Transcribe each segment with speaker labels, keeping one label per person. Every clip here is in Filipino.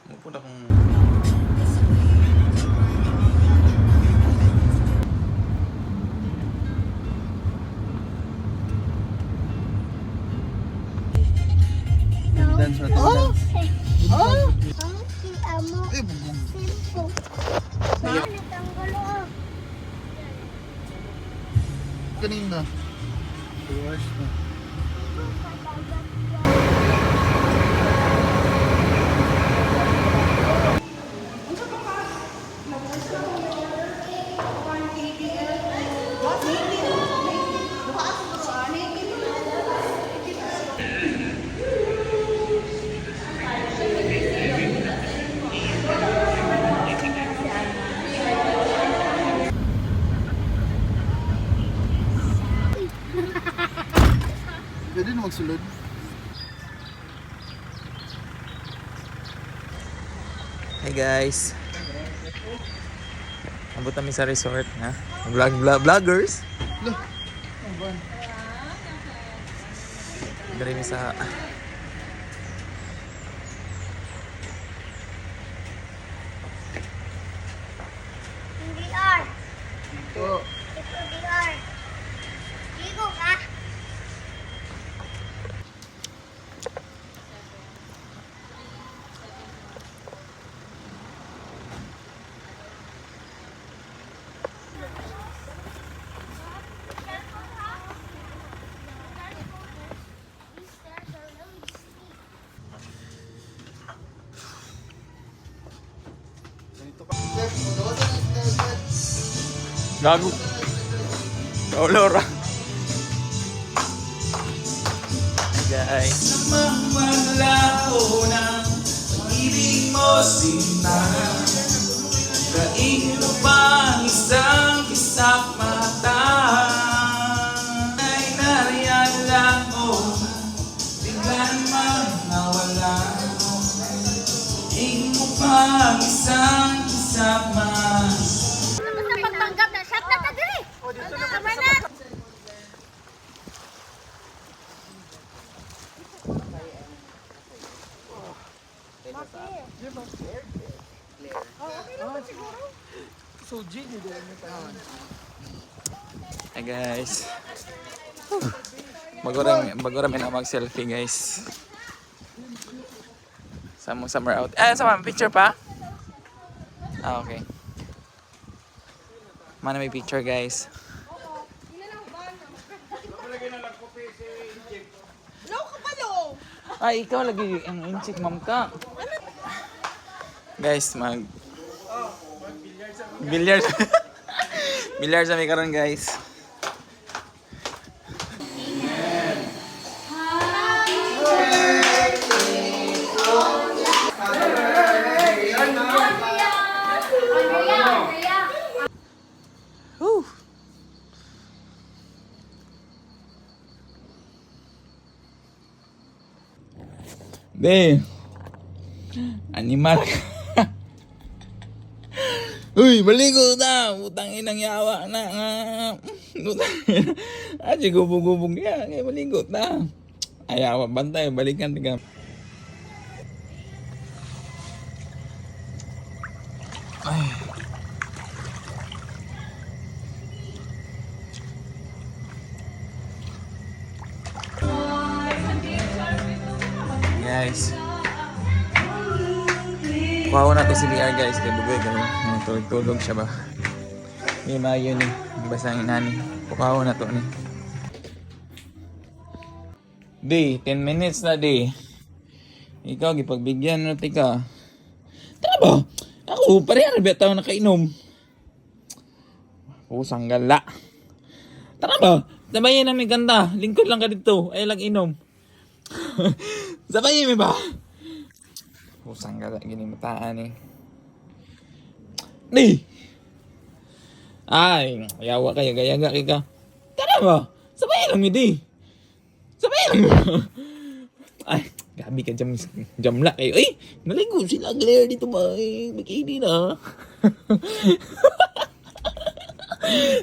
Speaker 1: Pupunta kong... Dance natin, dance. Eh, bugong. Kanina. 2 hours na. Pwede na magsulod.
Speaker 2: Hey guys. Abot kami sa resort na. Vloggers.
Speaker 1: Look.
Speaker 2: Dari mi sa
Speaker 3: VR.
Speaker 1: Oh.
Speaker 3: Ito VR. Ligo ka.
Speaker 2: gago. Oh Laura. Guys.
Speaker 4: Namamalaho ng pag-ibig mo sinta. Kain mo bang isang kisap mata? Ay nariyan lang mo, bigla namang nawala. Kain mo bang isang kisap mata?
Speaker 3: Pagpanggap na shot na tagiri. Tama na.
Speaker 2: Hey guys. Bago na mag-selfie guys. Summer out. Sama picture pa? Ah, okay. Mana may picture guys. Ay, ikaw lagi ang inchik ma'am ka. Guys, Bilyar. Bilyar sa may karon guys. Woo. Be. Animal. Uy, maligo na. Utang inang yawa na. Utang ina. Aji gubog-gubog ya. Ngay maligo na. Ayawa bantay balikan tiga. Ay. Guys. Kuha na to si BR guys, kaya bugoy ganun. Tulog siya ba? May mayo ni, basang inani. Kuha na to ni. Di, 10 minutes na di. Ikaw, gipagbigyan na tika. Tara ba? Ako, pareha rin tao nakainom. Pusang gala. Tara ba? Sabayin namin ganda. Lingkod lang ka dito. Ay lang inom. Sabayin mi ba? Pusang gala, ginimataan eh. Di! Ay, yawa kayo, gayaga ka. Tara ba? Sabayin lang mi di. Sabayin lang mo. Ay, gabi ka jamla kayo. Ay, naligo sila glare dito ba? Ay, bikini na.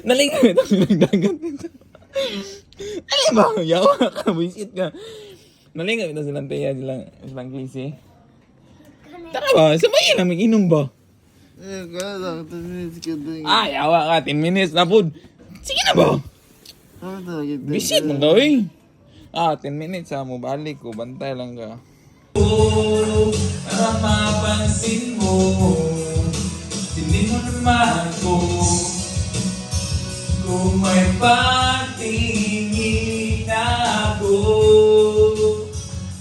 Speaker 2: Naligo ito silang dagat dito. Alin ba? Yawa ka, wisit ka. Nalingap ito silang tiya, silang klise. Tara ba? Sabayan na, mag-inom ba?
Speaker 1: Kaya lang, 10 minutes ka doon.
Speaker 2: Ay, awa ka, 10 minutes na po. Sige na ba? Bisit mo daw eh. 10 minutes ha, mo balik ko, bantay lang ka.
Speaker 4: Para mapansin mo, hindi mo naman ko. Kung may patingin ako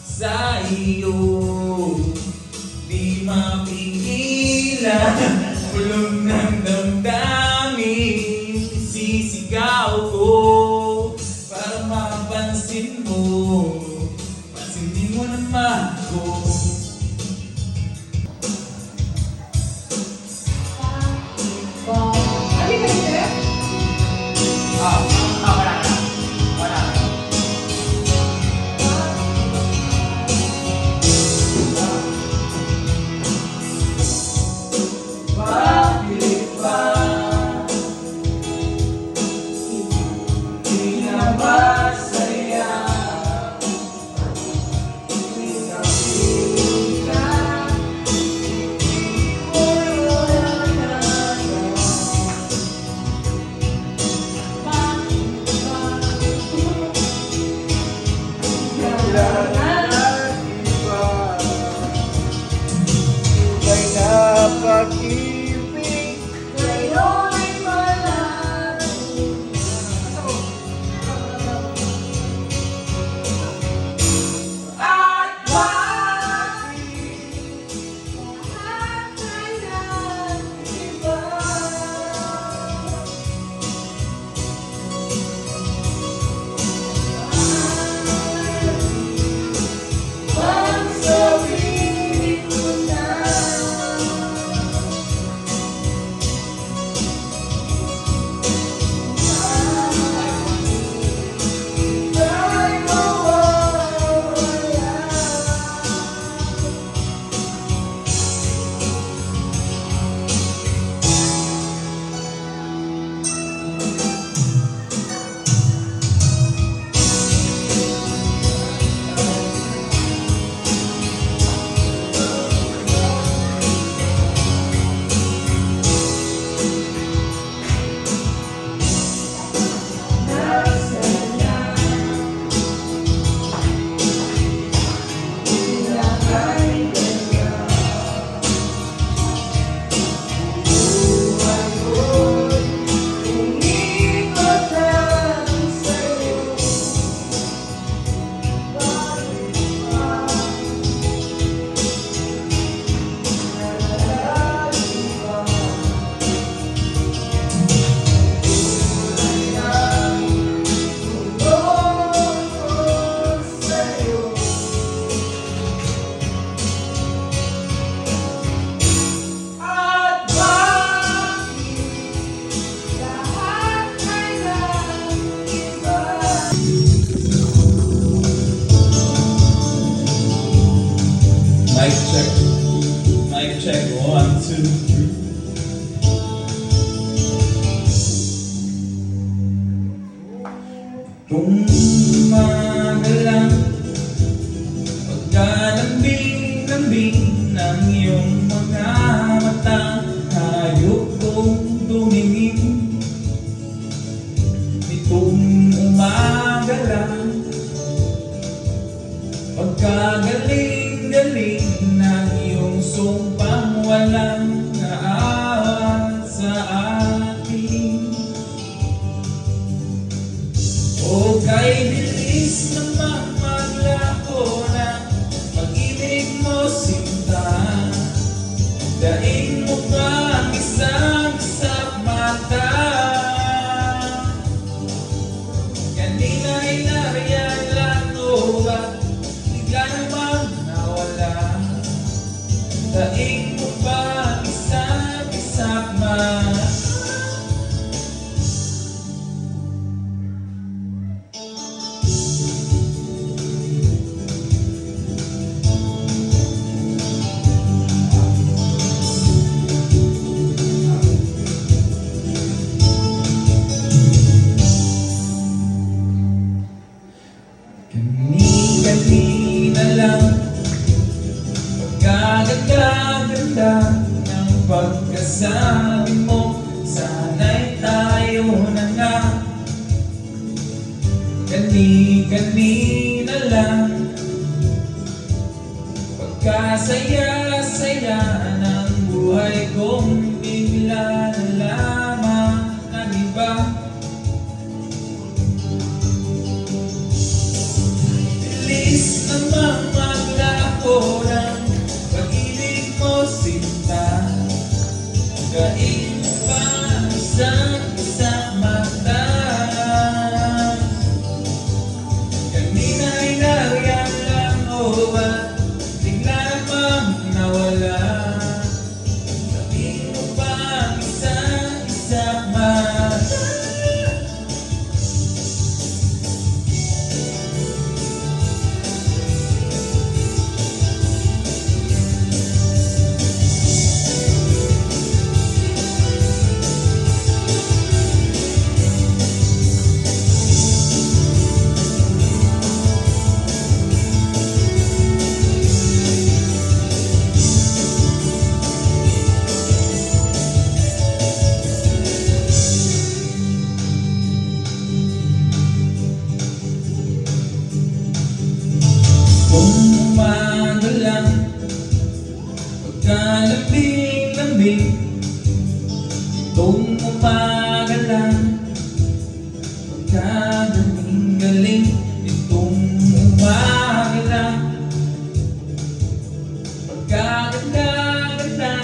Speaker 4: sa iyo, di mapigilan. Ulong ng damdamin, sisigaw ko. Para mapansin mo, pansinin mo naman ko. Mic check, 1, 2, 3. Kung magalang pagkalambing-lambing ng iyong mga mata, hayop kong tumingin nitong umaga lang. Pagkagaling-galing ng iyong sumpang walang naawa sa akin. O kay bilis naman sabi mo, sana'y tayo na nga. Gani-gani na lang. Pagkasaya-saya ng buhay kong bigla na lamang nag-iba. Bilis namang maglako ng pag-ibig mo, sinta. Gain pa isang mata. Kanina ay nariyan lang o ba't bigla namang nawala? Sabihin mo pa ang isang mata. Kung umaga lang, pagkalambing-lambing. Kung umaga lang, pagkagaling-galing. Itong umaga lang, pagkaganda-ganda.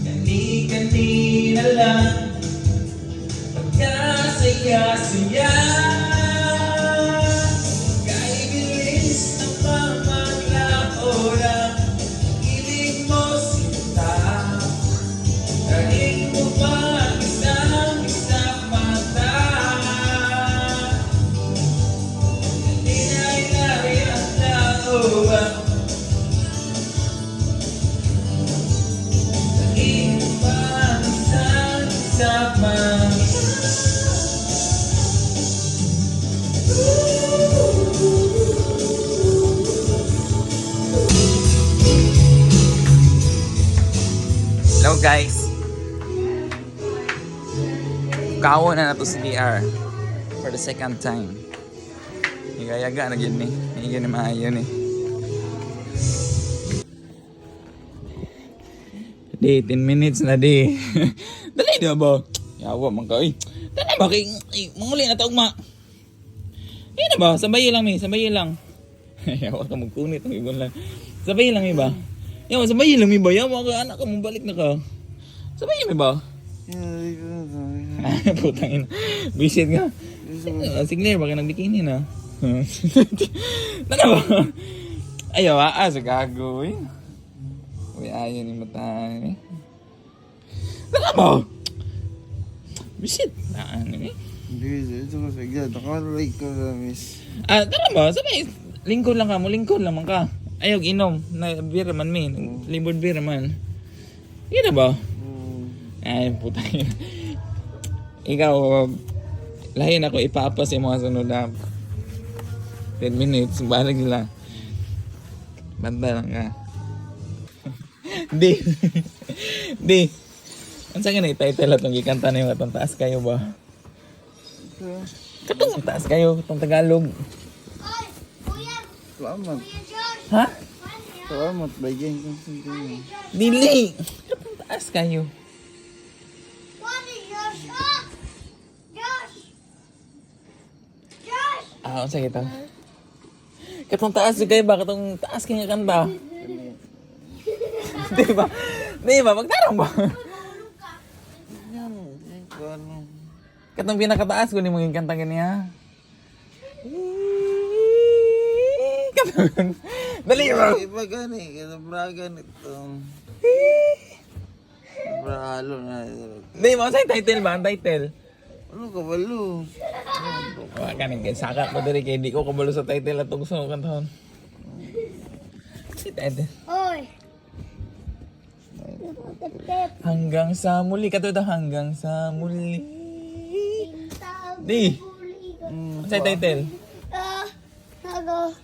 Speaker 4: Kani-kanina lang, pagkasaya-saya.
Speaker 2: Hello guys. Kawo na to si DR for the second time. Higayaga na yun ni. Higyan ni maayo ni. Di, 10 minutes na di. Dali na ba? Yawa man ka. Dali ba? Manguli na taong ma. Hindi na ba? Sabayin lang mi. Sabayin lang. Yawa ka magkunit. Ang ibon lang. Sabayin lang mi ba? Yawa, sabayin lang mi ba? Yawa ka, anak ka, mabalik na ka. Sabayin mi ba? Putang ina. Bisit nga. Signal, baka nagbikini na. Tana ba? Ayaw, sa gago eh. Uy, ayaw ni matay. Tana ba? Bisit. Ano eh?
Speaker 1: Hindi, ito ko sagad. Nakalike ko sa miss.
Speaker 2: Tara ba? Sabi, lingkod lang ka mo. Lingkod lang man ka. Ayaw inom. Na beer man min. Limbod beer man. Yan na ba? Ay, putang ina. Ikaw, lahin ako ipapas yung mga sunod na 10 minutes. Balag nila. Banda lang ka. Di. Di. Ang saan nga na ititle atong gikanta na yung atong taas kayo ba? Katong taas kayo, katong Tagalog.
Speaker 1: Salamat.
Speaker 2: Ha?
Speaker 1: Salamat. Bagyan ko sa inyo.
Speaker 2: Dili. Katong taas kayo. Ang sa kita. Katong taas kayo ba? Katong taas kayo kanta. Di ba? Di ba? Magtarong ba?
Speaker 1: Yan. Ano?
Speaker 2: Katong pinakataas ko ni mong kanta ganiya. Katong. Dali ba?
Speaker 1: Iba gani. Kinabragan ito. Brahalo na.
Speaker 2: Di ba? Saan title ba? Ang title?
Speaker 1: Ano ka balo?
Speaker 2: Wala ka nang saka ko diri kay di ko kabalo sa title at gusto ko kantahon. Si title.
Speaker 3: Oy.
Speaker 2: Hanggang sa muli kato daw hanggang sa muli. Di. Sa title.
Speaker 3: Nago.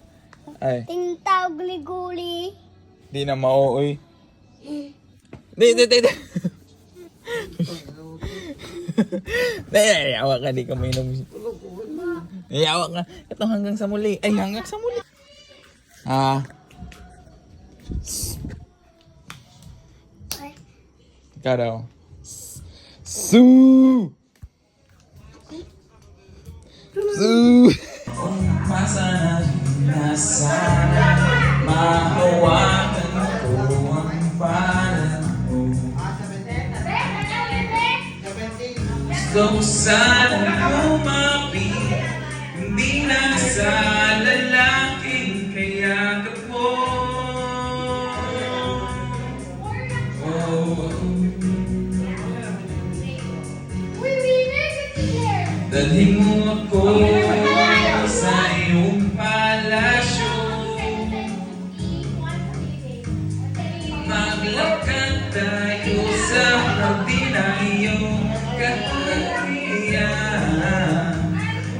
Speaker 2: Ay,
Speaker 3: Tingtaw guli-guli.
Speaker 2: di na maooy. Di. Nayayawa ka, di ka mainom. Nayayawa ka. Ito hanggang sa muli. Ay, hanggang sa muli. Ikaw daw. Su! Su!
Speaker 4: Umasa na sana mahawakan ko ang palad mo. Gusto ko sana lumapit, hindi na sa lalaking kayakap mo. Dalhin mo ako sa iyong palasyo. Maglakad tayo sa hardin ng iyong kaharian.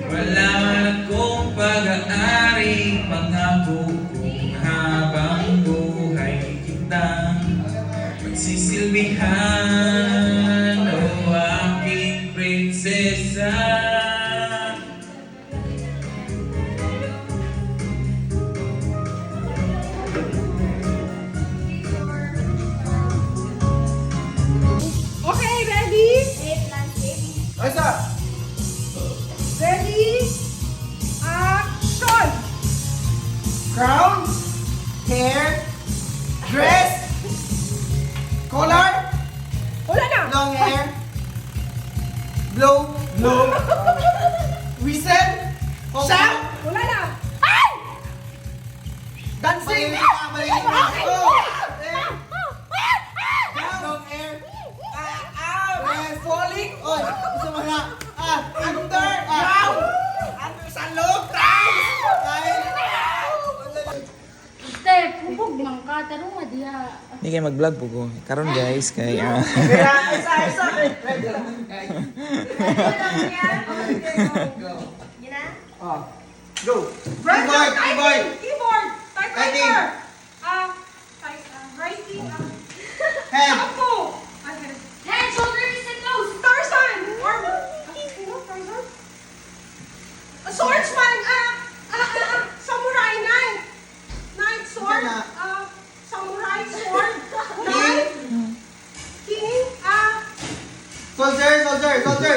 Speaker 4: Wala akong pag-aari, pangako kong habang buhay kitang magsisilbihan, o aking prinsesa.
Speaker 5: Okay, ready?
Speaker 1: Ayos na!
Speaker 5: Ready? Action!
Speaker 6: Crown, hair, dress, color,
Speaker 5: Wala na!
Speaker 6: long hair, blow, whistle, shout,
Speaker 5: Wala na!
Speaker 6: dancing, long hair, dress, falling, gusto mo na, under, sa loob,
Speaker 3: Te, pupog man ka. Tarong nga diya.
Speaker 2: Hindi kayo mag-vlog po ko. Karon guys, kay...
Speaker 6: Go! Keyboard, keyboard!
Speaker 5: Keyboard!
Speaker 6: Writing.
Speaker 5: Typewriter! Writing.
Speaker 6: Head,
Speaker 5: Shampoo!
Speaker 3: Head, shoulders, and nose.
Speaker 5: Tarzan! Tarzan? Swordsman! Samurai knife! Knife, sword!
Speaker 6: Ito na.
Speaker 5: Samurai sword! Knife! King!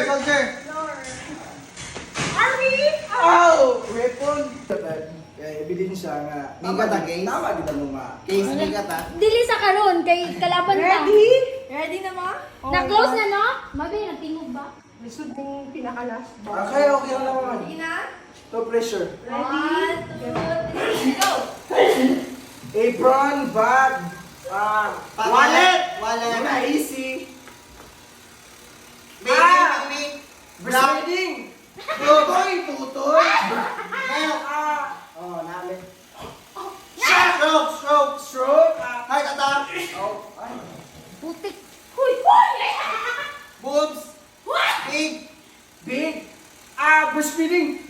Speaker 6: soldier!
Speaker 5: Army!
Speaker 6: Weapon! Ebidensya nga. Tama ta, case? Tama, di ba mo case ni ka ta?
Speaker 3: Dili sa karon kay kalaban pa.
Speaker 5: Ready? Ready na ma?
Speaker 3: Na-close na no? Mabi, nagtingog ba?
Speaker 5: Lisod kong pinaka-last bar.
Speaker 6: Okay lang naman. No pressure.
Speaker 3: One, two, three, go!
Speaker 6: Apron, bag, wallet, na easy. Baby, breastfeeding, tutoy, namin. Stroke, heart attack,
Speaker 3: Putik. Huy! Huy!
Speaker 6: boobs, big, breastfeeding,